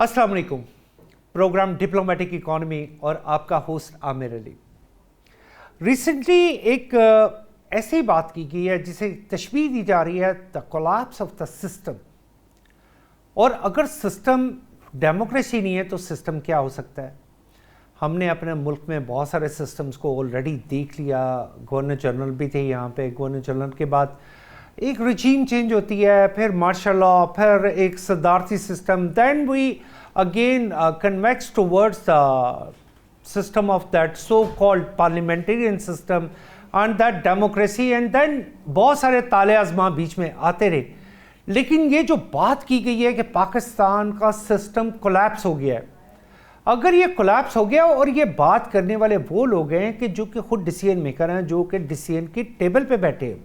अस्सलाम वालेकुम। Programme diplomatic economy और आपका होस्ट आमिर अली। रिसेंटली एक ऐसी बात की गई है जिसे तशबीह दी जा रही है the collapse of the system. और अगर सिस्टम डेमोक्रेसी नहीं है तो सिस्टम क्या हो सकता है? हमने अपने मुल्क में बहुत सारे सिस्टम्स को ऑलरेडी देख लिया। गवर्नर जनरल भी थे यहाँ पे, गवर्नर जनरल के बाद एक रिजीम चेंज होती है, फिर मार्शल लॉ, फिर एक सदारती system, then we again convex towards the system of that so called parliamentarian system and that democracy, and then बहुत सारे ताले आजमा बीच में आते रहे। लेकिन ये जो बात की गई है कि पाकिस्तान का सिस्टम कोलैप्स हो गया है, अगर ये कोलैप्स हो गया और ये बात करने वाले वो लोग हैं कि जो कि खुद डिसीजन मेकर हैं, जो कि डिसीजन की टेबल पे बैठे हैं,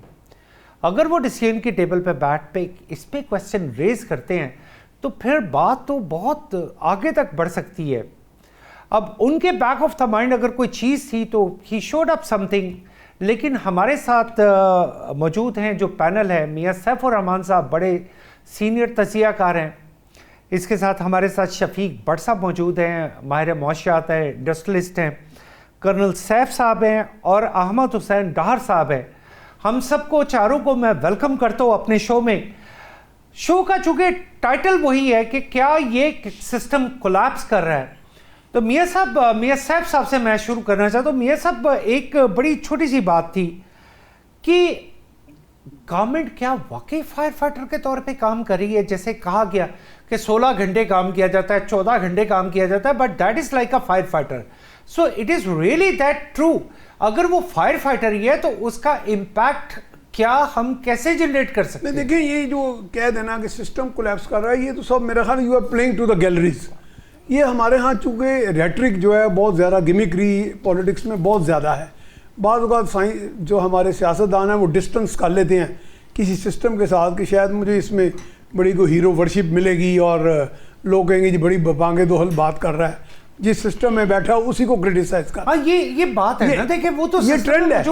अगर वो डिसीजन की टेबल पे बैठ पे इस पे क्वेश्चन रेज करते हैं तो फिर बात तो बहुत आगे तक बढ़ सकती है। अब उनके बैक ऑफ द माइंड अगर कोई चीज़ थी तो ही शोड अप समथिंग। लेकिन हमारे साथ मौजूद हैं जो पैनल है, मियाँ सैफुर रहमान साहब बड़े सीनियर तजियाकार हैं, इसके साथ हमारे साथ शफीक भट्ट साहब मौजूद हैं, माहिर मुआशियात है, इंडस्ट्रियलिस्ट हैं, कर्नल सैफ साहब हैं और अहमद हुसैन डाहर साहब हैं। हम सबको चारों को मैं वेलकम करता हूँ अपने शो में। शो का चूँकि टाइटल वही है कि क्या ये सिस्टम कोलैप्स कर रहा है, तो मियाँ सैफ साहब से मैं शुरू करना चाहता हूँ। मियाँ साहब, एक बड़ी छोटी सी बात थी कि गवर्नमेंट क्या वाकई फायर फाइटर के तौर पे काम कर रही है? जैसे कहा गया कि 16 घंटे काम किया जाता है, 14 घंटे काम किया जाता है, but that is like a fire fighter. So it is really that true? अगर वो फायर फाइटर ही है तो उसका इम्पैक्ट क्या हम कैसे जनरेट कर सकते हैं? देखिए, ये जो कह देना कि सिस्टम कोलैप्स कर रहा है, ये तो सब मेरा ख्याल you are playing to the galleries. ये हमारे यहाँ चूँकि रेटरिक जो है बहुत ज़्यादा, गिमिक्री पॉलिटिक्स में बहुत ज़्यादा है। बाद जो हमारे सियासतदान हैं वो डिस्टेंस कर लेते हैं किसी सिस्टम के साथ कि शायद मुझे इसमें बड़ी कोई हीरो वर्शिप मिलेगी और लोग कहेंगे जी बड़ी बांगे दोहल बात कर रहा है, जिस सिस्टम में बैठा उसी को क्रिटिसाइज कर। हाँ, ये बात है ना, देखिए वो तो ये ट्रेंड है,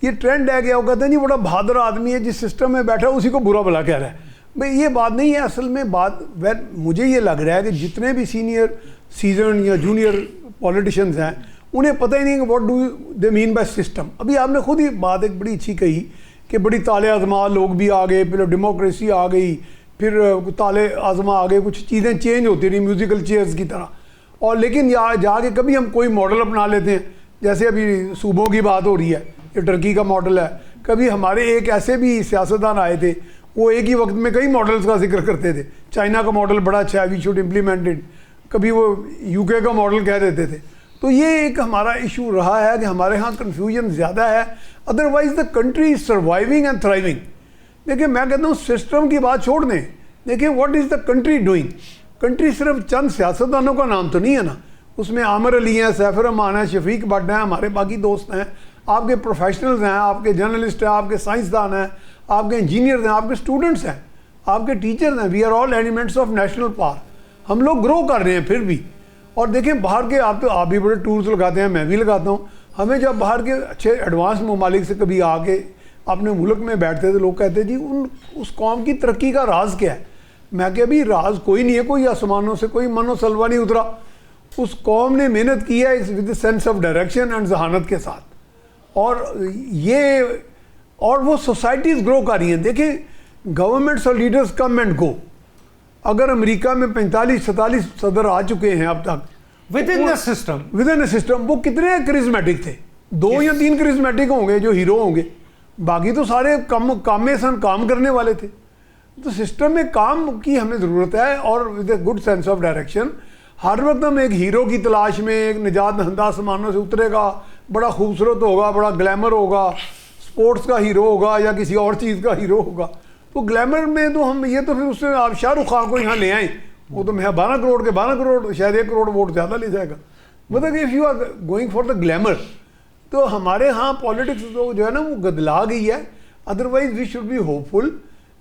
ये ट्रेंड है कि वो कहते हैं जी बड़ा बहादुर आदमी है, जिस सिस्टम में बैठा उसी को बुरा भला कह रहा है। भाई ये बात नहीं है असल में। बात मुझे ये लग रहा है कि जितने भी सीनियर सीजन या जूनियर पॉलिटिशियंस हैं उन्हें पता ही नहीं कि what do they mean by system. अभी आपने खुद ही बात एक बड़ी अच्छी कही कि बड़ी ताले आजमा लोग भी आ गए, फिर डेमोक्रेसी आ गई, फिर ताले आजमा आ गए, कुछ चीज़ें चेंज होती रही म्यूज़िकल चेयर्स की तरह। और लेकिन जाके कभी हम कोई मॉडल अपना लेते हैं, जैसे अभी सूबों की बात हो रही है, ये टर्की का मॉडल है। कभी हमारे एक ऐसे भी सियासतदान आए थे, वो एक ही वक्त में कई मॉडल्स का जिक्र करते थे। चाइना का मॉडल बड़ा अच्छा है, वी शुड इम्प्लीमेंट इट। कभी वो यूके का मॉडल कह देते थे। तो ये एक हमारा इशू रहा है कि हमारे यहाँ कन्फ्यूजन ज़्यादा है, otherwise the country is surviving and thriving. देखिए, मैं कहता हूँ सिस्टम की बात छोड़ दें, देखिए what is the country doing. Country सिर्फ चंद सियासतदानों का नाम तो नहीं है ना, उसमें आमिर अली हैं, सैफुर रहमान हैं, शफीक भट्ट हैं, हमारे बाकी दोस्त हैं, आपके प्रोफेशनल्स हैं, आपके जर्नलिस्ट हैं, आपके साइंसदान हैं, आपके इंजीनियर्स हैं, आपके स्टूडेंट्स हैं, आपके टीचर्स हैं। We are all elements of national power. हम लोग ग्रो कर रहे हैं फिर भी। और देखें बाहर के, आप भी बड़े टूर्स लगाते हैं, मैं भी लगाता हूँ। हमें जब बाहर के अच्छे एडवांस ममालिक से कभी आके अपने मुल्क में बैठते थे, लोग कहते जी उस कौम की तरक्की का राज क्या है? मैं क्या, अभी राज कोई नहीं है, कोई आसमानों से कोई मनो सलवा नहीं उतरा। उस कौम ने मेहनत की है with sense of direction and जहानत के साथ, और वो सोसाइटीज़ ग्रो कर रही हैं। देखिए, गवर्नमेंट्स और लीडर्स कम एंड गो। अगर अमेरिका में 45-47 सदर आ चुके हैं अब तक विद इन द सिस्टम, वो कितने करिज्मेटिक थे? 2 या 3 करिज्मेटिक होंगे जो हीरो होंगे, बाकी तो सारे काम करने वाले थे। तो सिस्टम में काम की हमें ज़रूरत है, और with a good sense of direction. हर वक्त हम एक हीरो की तलाश में, एक निजात दहंदा आसमानों से उतरेगा, बड़ा खूबसूरत होगा, बड़ा ग्लैमर होगा, स्पोर्ट्स का हीरो होगा या किसी और चीज़ का हीरो होगा। तो ग्लैमर में तो हम ये तो फिर उससे आप शाहरुख खान को यहाँ ले आए, वो तो मैं 12 करोड़ के 12 करोड़, शायद 1 करोड़ वोट ज़्यादा ले जाएगा। मतलब if you are going for the glamour, तो हमारे यहाँ पॉलिटिक्स तो जो है ना वो गदला गई है। Otherwise we should be hopeful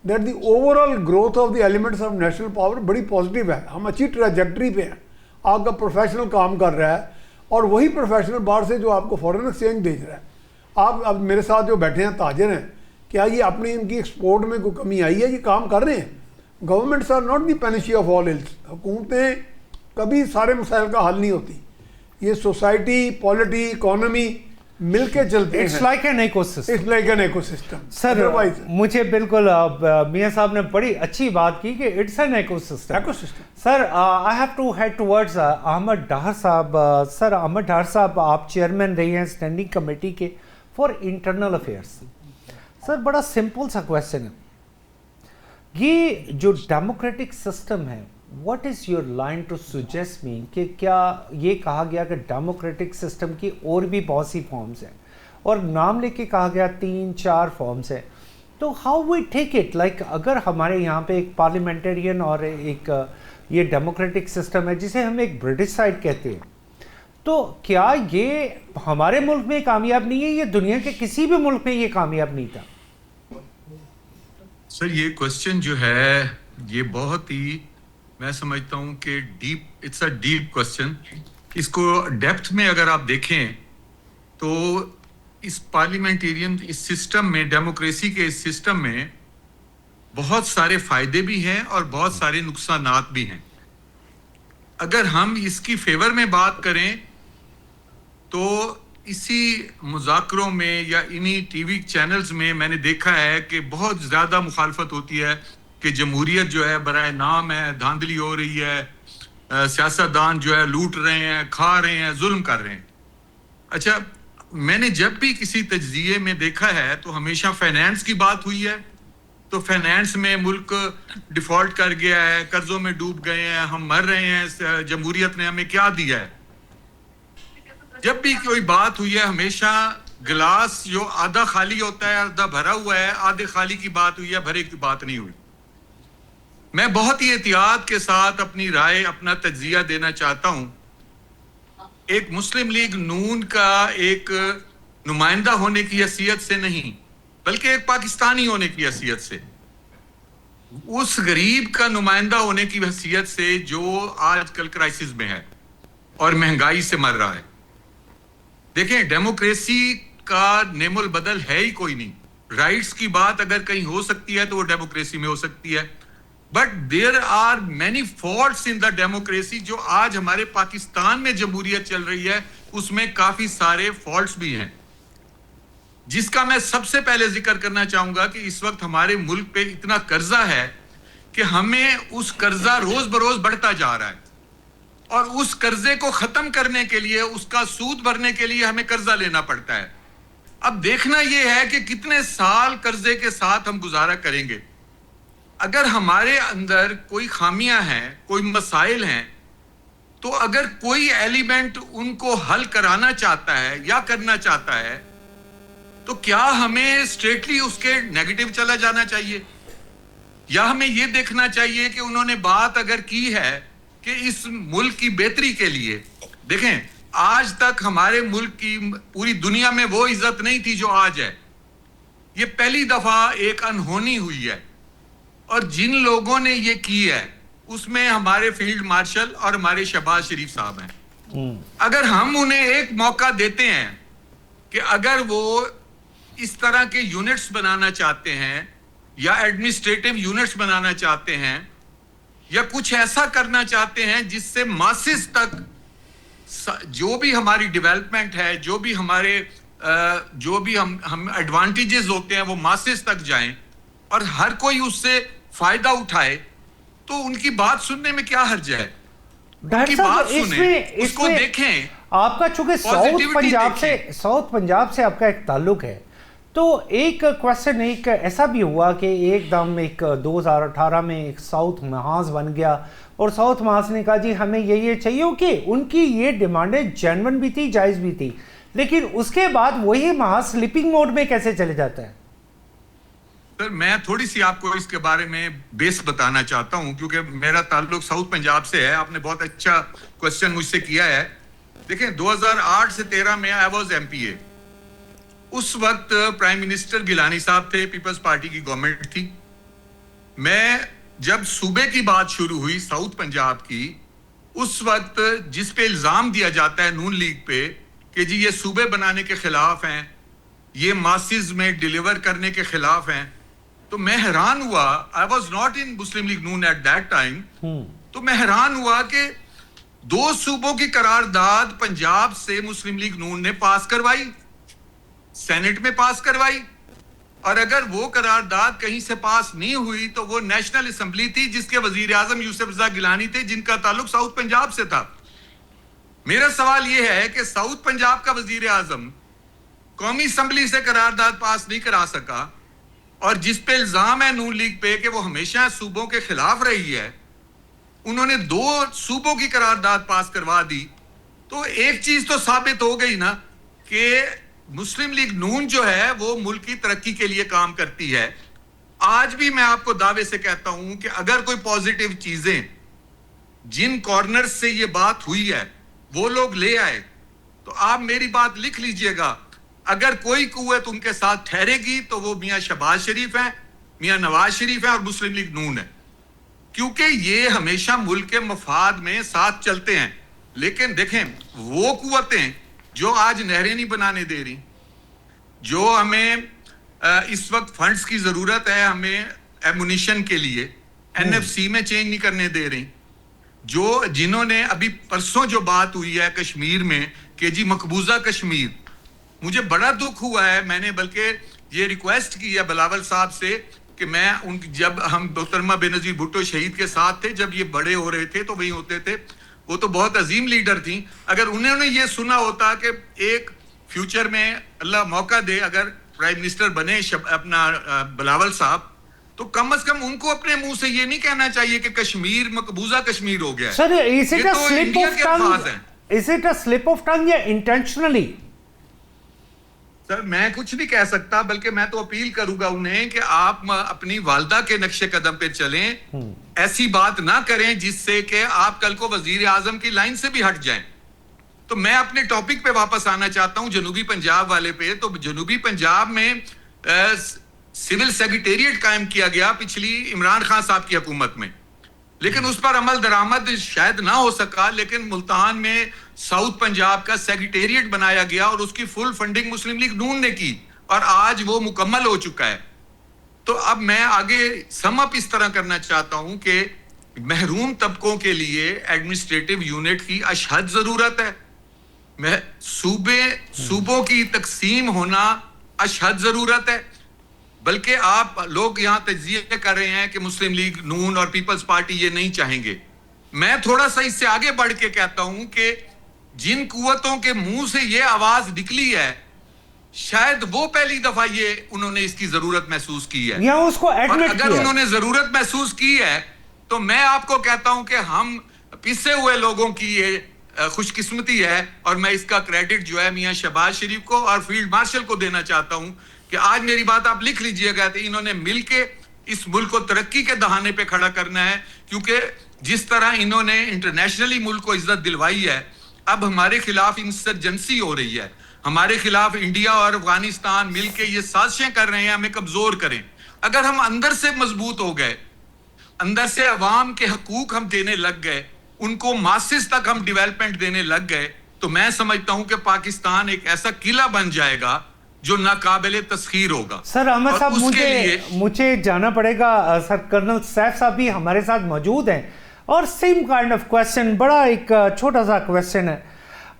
that the overall growth of the elements of national power बड़ी पॉजिटिव है। हम अच्छी ट्रैजेक्टरी पे हैं। आपका प्रोफेशनल काम कर रहा है, और वही प्रोफेशनल बाहर से जो आपको फॉरेन एक्सचेंज भेज रहा है। आप अब मेरे साथ जो बैठे हैं ताजर हैं, क्या ये अपनी इनकी एक्सपोर्ट में कोई कमी आई है? ये काम कर रहे हैं। Governments are not the panacea of all ills. हुकूमतें کبھی سارے مسائل کا حل نہیں ہوتی. یہ سوسائٹی, پالیٹی, اکانومی مل کے چلتے ہیں. It's like an ecosystem. It's like an ecosystem. Sir مجھے بالکل میاں صاحب نے بڑی اچھی بات کی کہ it's an ecosystem. Ecosystem. Sir I have to head towards Ahmed Dahar Sahab. Sir Ahmed Dahar Sahab آپ چیئرمین رہے ہیں اسٹینڈنگ کمیٹی کے فار انٹرنل افیئرس. سر بڑا سمپل سا کویشچن ہے, یہ جو ڈیموکریٹک سسٹم ہے, what is your line to suggest me کہ کیا یہ کہا گیا کہ ڈیموکریٹک سسٹم کی اور بھی بہت سی فارمز ہیں اور نام لے کے کہا گیا 3-4 فارمز ہیں, تو how we take it like اگر ہمارے یہاں پہ ایک پارلیمنٹرین اور ایک یہ ڈیموکریٹک سسٹم ہے جسے ہم ایک برٹش سائڈ کہتے ہیں, تو کیا یہ ہمارے ملک میں کامیاب نہیں ہے, یہ دنیا کے کسی بھی ملک میں یہ کامیاب نہیں تھا؟ سر یہ کوشچن جو ہے یہ بہت ہی میں سمجھتا ہوں کہ deep, it's a deep question. اس کو ڈیپتھ میں اگر آپ دیکھیں تو اس پارلیمنٹیرین اس سسٹم میں, ڈیموکریسی کے اس سسٹم میں بہت سارے فائدے بھی ہیں اور بہت سارے نقصانات بھی ہیں. اگر ہم اس کی فیور میں بات کریں تو اسی مذاکروں میں یا انہی ٹی وی چینلز میں میں نے دیکھا ہے کہ بہت زیادہ مخالفت ہوتی ہے کہ جمہوریت جو ہے برائے نام ہے, دھاندلی ہو رہی ہے, سیاستدان جو ہے لوٹ رہے ہیں, کھا رہے ہیں, ظلم کر رہے ہیں. اچھا, میں نے جب بھی کسی تجزیے میں دیکھا ہے تو ہمیشہ فائنینس کی بات ہوئی ہے, تو فائنینس میں ملک ڈیفالٹ کر گیا ہے, قرضوں میں ڈوب گئے ہیں, ہم مر رہے ہیں, جمہوریت نے ہمیں کیا دیا ہے. جب بھی کوئی بات ہوئی ہے ہمیشہ گلاس جو آدھا خالی ہوتا ہے آدھا بھرا ہوا ہے, آدھے خالی کی بات ہوئی ہے, بھرے کی بات نہیں ہوئی. میں بہت ہی احتیاط کے ساتھ اپنی رائے, اپنا تجزیہ دینا چاہتا ہوں. ایک مسلم لیگ نون کا ایک نمائندہ ہونے کی حیثیت سے نہیں بلکہ ایک پاکستانی ہونے کی حیثیت سے, اس غریب کا نمائندہ ہونے کی حیثیت سے جو آج کل کرائسس میں ہے اور مہنگائی سے مر رہا ہے. دیکھیں, ڈیموکریسی کا نعم البدل ہے ہی کوئی نہیں. رائٹس کی بات اگر کہیں ہو سکتی ہے تو وہ ڈیموکریسی میں ہو سکتی ہے, but there are many faults in the democracy. جو آج ہمارے پاکستان میں جمہوریت چل رہی ہے اس میں کافی سارے فالٹس بھی ہیں, جس کا میں سب سے پہلے ذکر کرنا چاہوں گا کہ اس وقت ہمارے ملک پہ اتنا قرضہ ہے کہ ہمیں اس قرضہ روز بروز بڑھتا جا رہا ہے, اور اس قرضے کو ختم کرنے کے لیے, اس کا سود بھرنے کے لیے ہمیں قرضہ لینا پڑتا ہے. اب دیکھنا یہ ہے کہ کتنے سال قرضے کے ساتھ ہم گزارا کریں گے. اگر ہمارے اندر کوئی خامیاں ہیں, کوئی مسائل ہیں, تو اگر کوئی ایلیمنٹ ان کو حل کرانا چاہتا ہے یا کرنا چاہتا ہے تو کیا ہمیں اسٹریٹلی اس کے نیگیٹو چلا جانا چاہیے, یا ہمیں یہ دیکھنا چاہیے کہ انہوں نے بات اگر کی ہے کہ اس ملک کی بہتری کے لیے. دیکھیں, آج تک ہمارے ملک کی پوری دنیا میں وہ عزت نہیں تھی جو آج ہے. یہ پہلی دفعہ ایک انہونی ہوئی ہے, اور جن لوگوں نے یہ کی ہے اس میں ہمارے فیلڈ مارشل اور ہمارے شہباز شریف صاحب ہیں. اگر ہم انہیں ایک موقع دیتے ہیں کہ اگر وہ اس طرح کے یونٹس بنانا چاہتے ہیں یا ایڈمنسٹریٹو یونٹس بنانا چاہتے ہیں یا کچھ ایسا کرنا چاہتے ہیں جس سے ماسز تک جو بھی ہماری ڈیولپمنٹ ہے, جو بھی ہمارے جو بھی ہم ایڈوانٹیجز ہوتے ہیں وہ ماسز تک جائیں اور ہر کوئی اس سے فائدہ اٹھائے, تو ان کی بات سننے میں کیا حرج ہے. ان کی بات سنیں, اس کو دیکھیں. آپ کا چونکہ ساؤتھ پنجاب سے آپ کا ایک تعلق ہے, تو ایک کویسچن ایک ایسا بھی ہوا کہ ایک دم ایک 2018 میں ایک ساؤتھ محاذ بن گیا, اور ساؤتھ محاذ نے کہا جی ہمیں یہ چاہیے, کہ ان کی یہ ڈیمانڈیں جینون بھی تھی, جائز بھی تھی, لیکن اس کے بعد وہی محاذ سلیپنگ موڈ میں کیسے چلے جاتا ہے؟ سر میں تھوڑی سی آپ کو اس کے بارے میں بیس بتانا چاہتا ہوں, کیونکہ میرا تعلق ساؤتھ پنجاب سے ہے. آپ نے بہت اچھا کوشچن مجھ سے کیا ہے. دیکھیں 2008 سے 13 میں آئی واز ایم پی اے. اس وقت پرائم منسٹر گیلانی صاحب تھے, پیپلز پارٹی کی گورنمنٹ تھی. میں جب صوبے کی بات شروع ہوئی ساؤتھ پنجاب کی, اس وقت جس پہ الزام دیا جاتا ہے نون لیگ پہ کہ جی یہ صوبے بنانے کے خلاف ہیں, یہ ماسز میں ڈیلیور کرنے کے خلاف ہیں, تو میں حیران ہوا. I was not in Muslim League Noon at that time. تو میں حیران ہوا کہ 2 صوبوں کی قرارداد پنجاب سے مسلم لیگ نون نے پاس کروائی, سینٹ میں پاس کروائی, اور اگر وہ قرارداد کہیں سے پاس نہیں ہوئی تو وہ نیشنل اسمبلی تھی جس کے وزیر اعظم یوسف رضا گیلانی تھے, جن کا تعلق ساؤتھ پنجاب سے تھا. میرا سوال یہ ہے کہ ساؤتھ پنجاب کا وزیر اعظم قومی اسمبلی سے قرارداد پاس نہیں کرا سکا, اور جس پہ الزام ہے نون لیگ پہ کہ وہ ہمیشہ صوبوں کے خلاف رہی ہے, انہوں نے 2 صوبوں کی قرارداد پاس کروا دی. تو ایک چیز تو ثابت ہو گئی نا کہ مسلم لیگ نون جو ہے وہ ملک کی ترقی کے لیے کام کرتی ہے. آج بھی میں آپ کو دعوے سے کہتا ہوں کہ اگر کوئی پازیٹیو چیزیں جن کارنر سے یہ بات ہوئی ہے وہ لوگ لے آئے تو آپ میری بات لکھ لیجئے گا. اگر کوئی قوت ان کے ساتھ ٹھہرے گی تو وہ میاں شہباز شریف ہیں, میاں نواز شریف ہیں اور مسلم لیگ نون ہے, کیونکہ یہ ہمیشہ ملک کے مفاد میں ساتھ چلتے ہیں. لیکن دیکھیں وہ قوتیں جو آج نہریں نہیں بنانے دے رہی, جو ہمیں اس وقت فنڈز کی ضرورت ہے ہمیں ایمونیشن کے لیے, NFC میں چینج نہیں کرنے دے رہی, جنہوں نے ابھی پرسوں جو بات ہوئی ہے کشمیر میں کہ جی مقبوضہ کشمیر, مجھے بڑا دکھ ہوا ہے. میں نے بلکہ یہ ریکویسٹ کی ہے بلاول صاحب سے کہ میں جب ہم محترمہ بینظیر بھٹو شہید کے ساتھ تھے, جب یہ بڑے ہو رہے تھے تو وہی ہوتے تھے, وہ تو بہت عظیم لیڈر تھیں. اگر انہوں نے یہ سنا ہوتا کہ ایک فیوچر میں اللہ موقع دے اگر پرائم منسٹر بنے اپنا بلاول صاحب, تو کم از کم ان کو اپنے منہ سے یہ نہیں کہنا چاہیے کہ کشمیر مقبوضہ کشمیر ہو گیا ہے. سر is it a slip of tongue? Is it a slip of tongue یا intentionally? سر میں کچھ نہیں کہہ سکتا, بلکہ میں تو اپیل کروں گا انہیں کہ آپ اپنی والدہ کے نقش قدم پہ چلیں, ایسی بات نہ کریں جس سے کہ آپ کل کو وزیر اعظم کی لائن سے بھی ہٹ جائیں. تو میں اپنے ٹاپک پہ واپس آنا چاہتا ہوں, جنوبی پنجاب والے پہ. تو جنوبی پنجاب میں سول سیکریٹریٹ قائم کیا گیا پچھلی عمران خان صاحب کی حکومت میں, لیکن اس پر عمل درآمد شاید نہ ہو سکا. لیکن ملتان میں ساؤتھ پنجاب کا سیکریٹریٹ بنایا گیا اور اس کی فل فنڈنگ مسلم لیگ نون نے کی, اور آج وہ مکمل ہو چکا ہے. تو اب میں آگے سم اپ اس طرح کرنا چاہتا ہوں کہ محروم طبقوں کے لیے ایڈمنسٹریٹو یونٹ کی اشحد ضرورت ہے, صوبوں کی تقسیم ہونا اشحد ضرورت ہے. بلکہ آپ لوگ یہاں تجزیے کر رہے ہیں کہ مسلم لیگ نون اور پیپلز پارٹی یہ نہیں چاہیں گے. میں تھوڑا سا اس سے آگے بڑھ کے کہتا ہوں کہ جن قوتوں کے منہ سے یہ آواز نکلی ہے شاید وہ پہلی دفعہ انہوں نے اس کی ضرورت محسوس کی ہے, یا اس کو اور اگر انہوں نے ضرورت محسوس کی ہے تو میں آپ کو کہتا ہوں کہ ہم پسے ہوئے لوگوں کی یہ خوش قسمتی ہے, اور میں اس کا کریڈٹ جو ہے میاں شہباز شریف کو اور فیلڈ مارشل کو دینا چاہتا ہوں کہ آج میری بات آپ لکھ لیجئے گا کہ انہوں نے مل کے اس ملک کو ترقی کے دہانے پہ کھڑا کرنا ہے. کیونکہ جس طرح انہوں نے انٹرنیشنلی ملک کو عزت دلوائی ہے, اب ہمارے خلاف انسرجنسی ہو رہی ہے, ہمارے خلاف انڈیا اور افغانستان مل کے یہ سازشیں کر رہے ہیں ہمیں کمزور کریں. اگر ہم اندر سے مضبوط ہو گئے, اندر سے عوام کے حقوق ہم دینے لگ گئے, ان کو ماسز تک ہم ڈیولپمنٹ دینے لگ گئے, تو میں سمجھتا ہوں کہ پاکستان ایک ایسا قلعہ بن جائے گا جو ناقابل تسخیر ہوگا. سر احمد صاحب مجھے جانا پڑے گا. سر کرنل سیف صاحب بھی ہمارے ساتھ موجود ہیں, اور سیم کائنڈ آف کویسچن, بڑا ایک چھوٹا سا کویسچن ہے.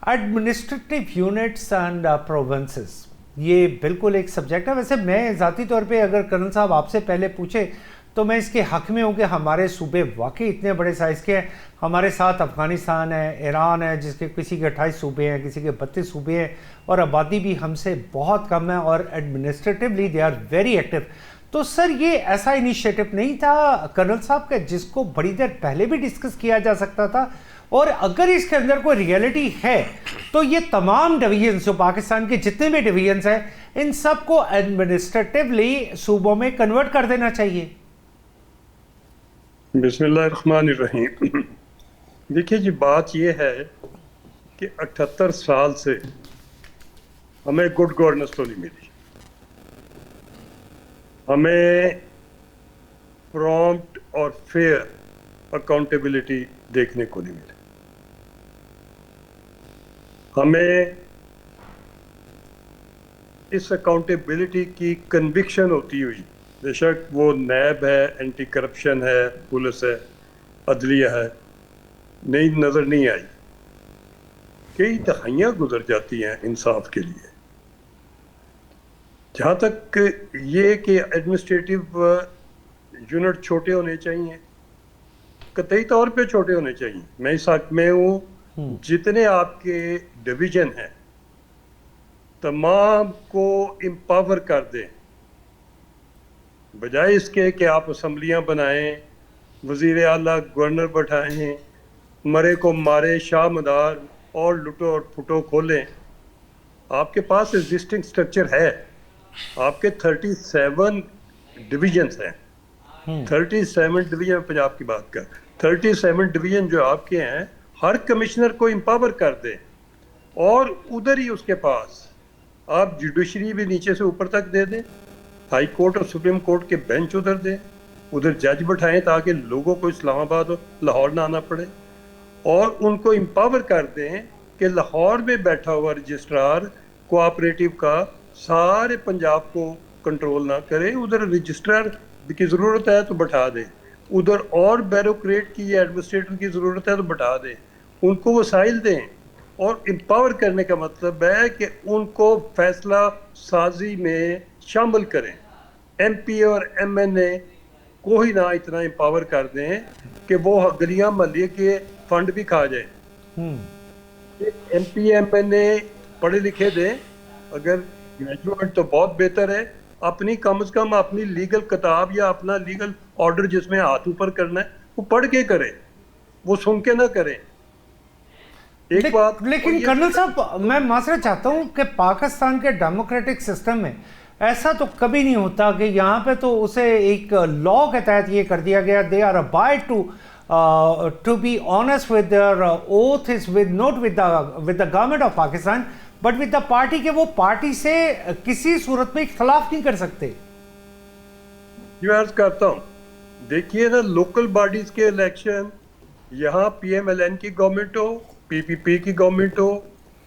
ایڈمنسٹریٹو یونٹس اینڈ پروونسز, یہ بالکل ایک سبجیکٹ ہے. ویسے میں ذاتی طور پہ اگر کرنل صاحب آپ سے پہلے پوچھے تو میں اس کے حق میں ہوں کہ ہمارے صوبے واقعی اتنے بڑے سائز کے ہیں. ہمارے ساتھ افغانستان ہے, ایران ہے جس کے کسی کے 28 صوبے ہیں, کسی کے 32 صوبے ہیں, اور آبادی بھی ہم سے بہت کم ہے, اور administratively they are very active. تو سر یہ ایسا انیشیٹو نہیں تھا کرنل صاحب کا جس کو بڑی دیر پہلے بھی ڈسکس کیا جا سکتا تھا, اور اگر اس کے اندر کوئی ریئلٹی ہے تو یہ تمام ڈویژنز جو پاکستان کے جتنے بھی ڈویژنز ہیں ان سب کو ایڈمنسٹریٹولی صوبوں میں کنورٹ کر دینا چاہیے. بسم اللہ الرحمن الرحیم. دیکھیے جی بات یہ ہے کہ 78 سال سے ہمیں گڈ گورننس تو نہیں ملی, ہمیں پرومپٹ اور فیئر اکاؤنٹیبلٹی دیکھنے کو نہیں ملی, ہمیں اس اکاؤنٹیبلٹی کی کنوکشن ہوتی ہوئی, بے شک وہ نیب ہے, اینٹی کرپشن ہے, پولیس ہے, عدلیہ ہے, नहीं नजर नहीं आई। कई दहाइयां गुजर जाती हैं इंसाफ के लिए। जहाँ तक ये कि एडमिनिस्ट्रेटिव यूनिट छोटे होने चाहिए, कतई तौर पे छोटे होने चाहिए, मैं इस हक में हूँ। जितने आपके डिवीजन हैं तमाम को एम्पावर कर दें, बजाय इसके कि आप असम्बलियाँ बनाएं, वज़ीर आला गवर्नर बैठाएं, मरे को मारे शाह मदार और लुटो और फुटो खोलें। आपके पास एग्जिस्टिंग स्ट्रक्चर है, आपके 37 डिवीजन्स हैं। 37 डिवीजन, पंजाब की बात कर, 37 डिवीजन जो आपके हैं, हर कमिश्नर को एम्पावर कर दें और उधर ही उसके पास आप जुडिशरी भी नीचे से ऊपर तक दे दें, हाई कोर्ट और सुप्रीम कोर्ट के बेंच उधर दें, उधर जज बैठाएं ताकि लोगों को इस्लामाबाद और लाहौर ना आना पड़े, और उनको एम्पावर कर दें कि लाहौर में बैठा हुआ रजिस्ट्रार कोऑपरेटिव का सारे पंजाब को कंट्रोल ना करे, उधर रजिस्ट्रार की ज़रूरत है तो बैठा दें, उधर और ब्यूरोक्रेट की या एडमिनिस्ट्रेटर की ज़रूरत है तो बैठा दें, उनको वसाइल दें। और एम्पावर करने का मतलब है कि उनको फैसला साजी में शामिल करें। MP और MNA को ही ना इतना एम्पावर कर दें कि वो गलियां महल्ले के फंड भी खा जाए। MP MNA पढ़े लिखे दें, अगर ग्रेजुएट तो बहुत बेहतर है, अपनी कम से कम अपनी लीगल किताब या अपना लीगल ऑर्डर जिसमें हाथ ऊपर करना है वो पढ़ के करें, वो सुन के ना करें। एक बात लेकिन कर्नल साहब, मैं माजरत चाहता हूँ कि पाकिस्तान के डेमोक्रेटिक सिस्टम में ऐसा तो कभी नहीं होता कि यहाँ पे तो उसे एक लॉ के तहत ये कर दिया गया, they are abide to be honest with their oath is with not with the government of Pakistan but with the party, के वो पार्टी से किसी सूरत में इख्तलाफ नहीं कर सकते। जो अर्ज करता हूँ, देखिए ना, लोकल बॉडीज के इलेक्शन, यहाँ PMLN की गवर्नमेंट हो, PPP की गवर्नमेंट हो,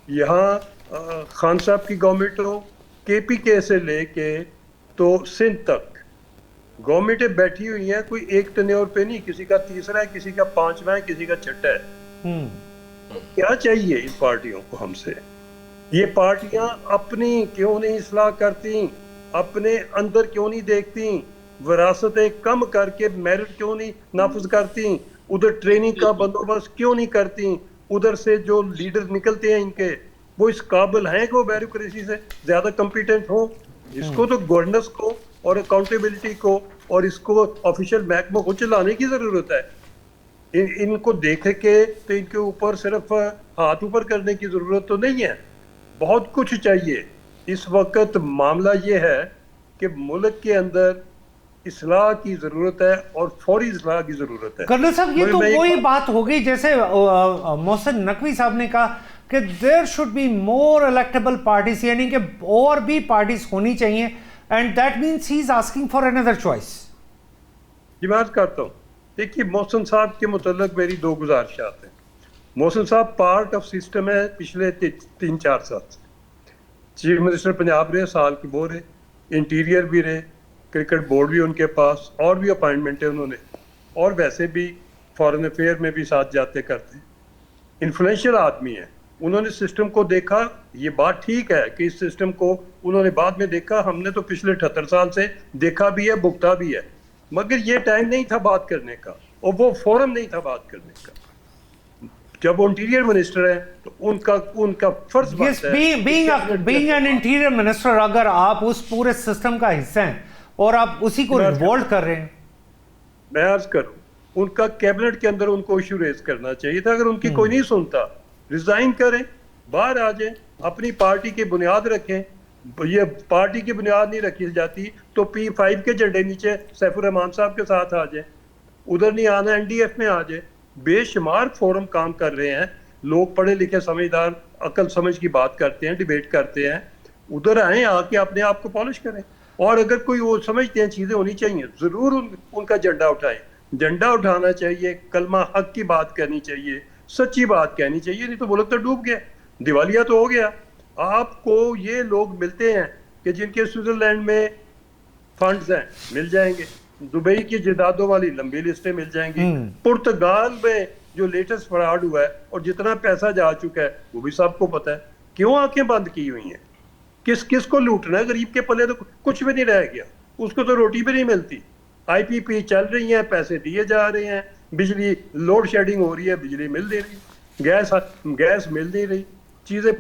यहाँ खान साहब की गवर्नमेंट हो, KPK से लेके तो सिंध तक गवर्नमेंटें बैठी हुई हैं, कोई एक टेन्योर पे नहीं, किसी का तीसरा है, किसी का 5वां है, किसी का 6ठा है। क्या चाहिए इन पार्टियों को हमसे? ये पार्टियां अपनी क्यों नहीं इस्लाह करती, अपने अंदर क्यों नहीं देखती, विरासतें कम करके मेरिट क्यों नहीं नाफिज करती, उधर ट्रेनिंग का बंदोबस्त क्यों नहीं करती, उधर से जो लीडर निकलते हैं इनके वो इस काबिल हैं कि वो ब्यूरोक्रेसी से ज्यादा कॉम्पिटेंट हो। इसको तो गवर्नेंस को और अकाउंटेबिलिटी को और इसको ऑफिशियल महकमों को चलाने की जरूरत है। इनको देख के तो इनके ऊपर सिर्फ हाथ ऊपर करने की जरूरत तो नहीं है, बहुत कुछ चाहिए। इस वक्त मामला ये है कि मुल्क के अंदर इस्लाह की जरूरत है और फौरी इस्लाह की जरूरत है। कर्नल साहब, ये तो वही बात हो गई जैसे मोहसिन नकवी साहब ने कहा कि there should be more electable parties, यानी कि और भी पार्टीज होनी चाहिए, and that means he is asking for another choice. जी बात करता हूँ, देखिए मोहसिन साहब के मुतल्लिक मेरी 2 गुजारिशात हैं। मोहसिन साहब पार्ट ऑफ सिस्टम है पिछले 3-4 साल से, चीफ मिनिस्टर पंजाब रहे, साल की वो रहे, इंटीरियर भी रहे, क्रिकेट बोर्ड भी उनके पास, और भी अपॉइंटमेंट है उन्होंने, और वैसे भी फॉरेन अफेयर में भी साथ जाते करते हैं। इन्फ्लुएंशियल आदमी है, उन्होंने सिस्टम को देखा। ये बात ठीक है कि इस सिस्टम को उन्होंने बाद में देखा, हमने तो पिछले 78 साल से देखा भी है, भुगता भी है, मगर ये टाइम नहीं था बात करने का और वो फोरम नहीं था बात करने का। जब वो इंटीरियर मिनिस्टर है तो उनका फर्ज बनता है। बीइंग एन इंटीरियर मिनिस्टर, अगर आप उस पूरे सिस्टम का हिस्सा हैं और आप उसी को रिवोल्ट कर रहे हैं, मैं अर्ज करूं, उनका कैबिनेट के अंदर उनको इशू रेज करना चाहिए था। अगर उनकी कोई नहीं सुनता, रिजाइन करें, बाहर आ जाएं, अपनी पार्टी की बुनियाद रखें। ये पार्टी की बुनियाद नहीं रखी जाती तो P5 के झंडे नीचे सैफुर रहमान साहब के साथ आ जाए, उधर नहीं आना NDF में आ जाए। बेशुमार फोरम काम कर रहे हैं, लोग पढ़े लिखे समझदार अकल समझ की बात करते हैं, डिबेट करते हैं, उधर आए, आके अपने आप को पॉलिश करें। और अगर कोई वो समझते हैं चीज़ें होनी चाहिए, ज़रूर उनका झंडा उठाएं। झंडा उठाना चाहिए, कलमा हक की बात करनी चाहिए, सच्ची बात कहनी चाहिए, नहीं तो मुल्क तो डूब गया, दिवालिया तो हो गया। आपको ये लोग मिलते हैं कि जिनके स्विट्जरलैंड में फंड्स हैं, मिल जाएंगे, दुबई की जायदादों वाली लंबी लिस्टें मिल जाएंगी, पुर्तगाल में جو لیٹسٹ فراڈ ہوا ہے اور جتنا پیسہ جا چکا ہے وہ بھی سب کو پتہ ہے. کیوں آنکھیں بند کی ہوئی ہیں؟ کس کو لوٹنا ہے؟ غریب کے پلے تو کچھ بھی نہیں رہ گیا, اس کو تو روٹی بھی نہیں ملتی. آئی پی پی چل رہی ہیں, پیسے دیے جا رہے ہیں, بجلی لوڈ شیڈنگ ہو رہی ہے, بجلی مل نہیں رہی, گیس مل نہیں رہی, چیزیں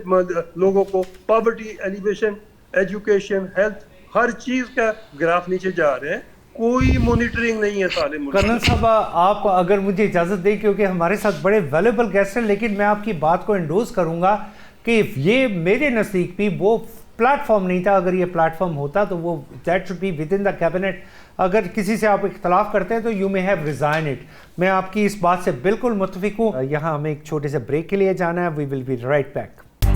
لوگوں کو پاورٹی ایلیویشن, ایجوکیشن, ہیلتھ, ہر چیز کا گراف نیچے جا رہے ہیں. کوئی مانیٹرنگ نہیں ہے سارے ملک. کرنل صاحب آپ اگر مجھے اجازت دیں, کیونکہ ہمارے ساتھ بڑے ویلیبل گیسٹ ہیں, لیکن میں آپ کی بات کو انڈوز کروں گا کہ یہ میرے نزدیک بھی وہ پلیٹ فارم نہیں تھا. اگر یہ پلیٹ فارم ہوتا تو وہ that should be within the cabinet. اگر کسی سے آپ اختلاف کرتے ہیں تو you may have resign it. میں آپ کی اس بات سے بالکل متفق ہوں. یہاں ہمیں ایک چھوٹے سے بریک کے لیے جانا ہے. وی ول بی رائٹ بیک.